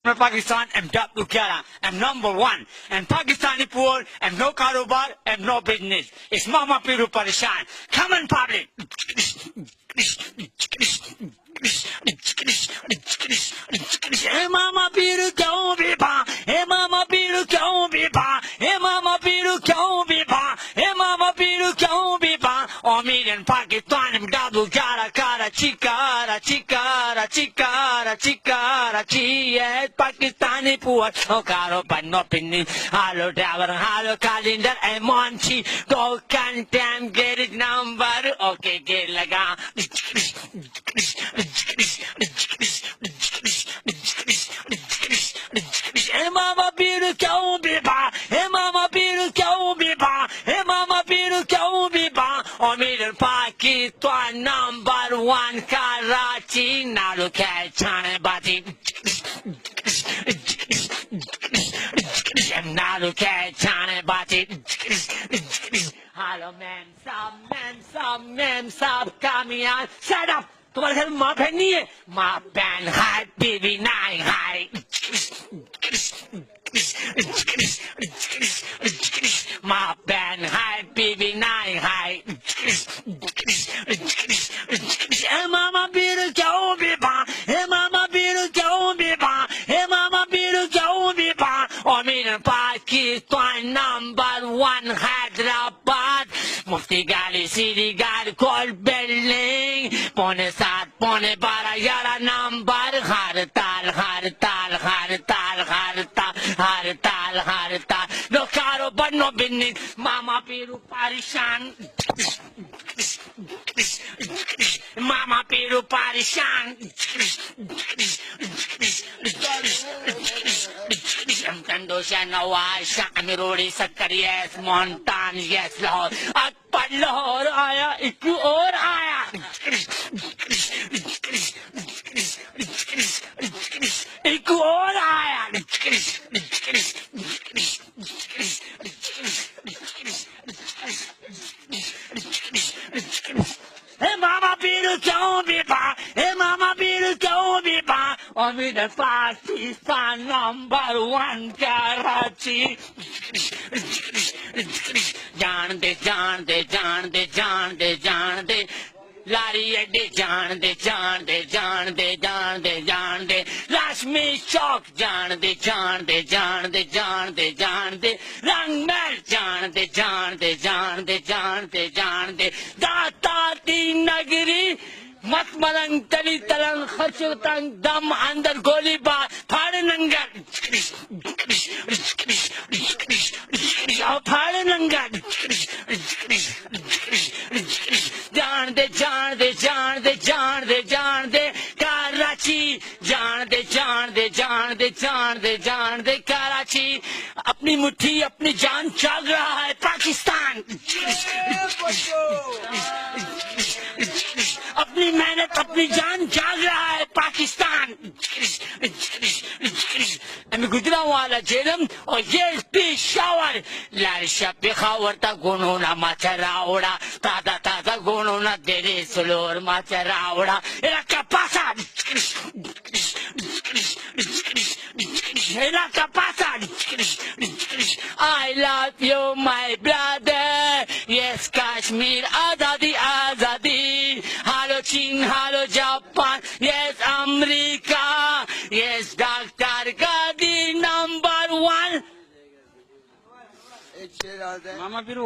میں Pakistan M W 11 M number 1 M Pakistani پور M نو کاروبار ایم نو بزنس اس ماما پیرو پریشان کمن پبلک اے ماما پیرو کیوں بھی با اے ماما پیرو کیوں بھی با اے ماما پیرو کیوں بھی با اے ماما پیرو کیوں بھی با امیر ان پاکستان ایم ڈبلو 11 کارا چیکارا چیکارا چیکارا چیکارا چیئے پاکستانی پور او کارو بنو پنی ہالو ڈرائیور ہالو کالندر اے مونچی گو کنٹیم گیرج نمبر اوکے گیر لگا اے ماما پیرو کیوں بھی با اے ماما پیرو کیوں بھی با اے ماما پیرو کیوں بھی با امیر پاکستان نمبر 1 کراچی نالو کھائے چھانے بازی نالو کھائے چھانے بازی ہالو میم صاحب کامیان شٹ اپ تمہارے گھر میں ماں بہن نہیں ہے ماں بہن ہائی بیبی نائی ہائی ماں بہن ہائی بیبی نائی ہائی اے ماما پیرو کیوں بھی با اے ماما پیرو کیوں بھی با اے ماما پیرو کیوں بھی با امیر پاکستان نمبر 1 حیدرآباد مفتی گالی سیدھی گالی کول بلڈنگ 7:45 12 11 نمبر ہر تال ہر تال ہر تال ہر تال ہر تال ہر تال نو کارو بنو بنی ماما پیرو پریشان ماما پیرو پریشان کنڈوشا نواز شاہ روڑی سکر یس مونٹان یس لاہور اکبر لاہور آیا ایک اور آیا ایک اور آیا اے ماما پیرو کیوں بھی با اے ماما پیرو کیوں بھی با امیر پاکستان نمبر 1 کراچی جان دے جان دے جان دے جان دے جان دے لاری اڈے جان دے جان دے جان دے جان دے جان دے لاشمی چوک جان دے جان دے جان دے جان دے جان دے رنگ محل جان دے جان دے جان دے جان دے جان دے داتا دی نگری مت ملنگ تلی تلنگ خرچو تنگ دم اندر گولی بار پھاڑ ننگر پھاڑ ننگر جان دے جان دے جان دے جان دے جان دے کراچی جان دے جان دے جان دے جان دے جان دے کراچی اپنی مٹھی اپنی جان چاگ رہا ہے پاکستان اپنی محنت اپنی جان جاگ رہا ہے پاکستان امی گجرا والا جیلم اور یہ پیشاور لاری شب خاورتا گونونا مچرا اوڑا تازہ تازہ گونونا دیرے سلور مچرا اوڑا علاقہ پاسا علاقہ پاسا I love you my brother yes Kashmir آزادی آزادی ہالو چین ہالو جاپان yes امریکہ yes ڈاکٹر گادی نمبر 1 ماما پیرو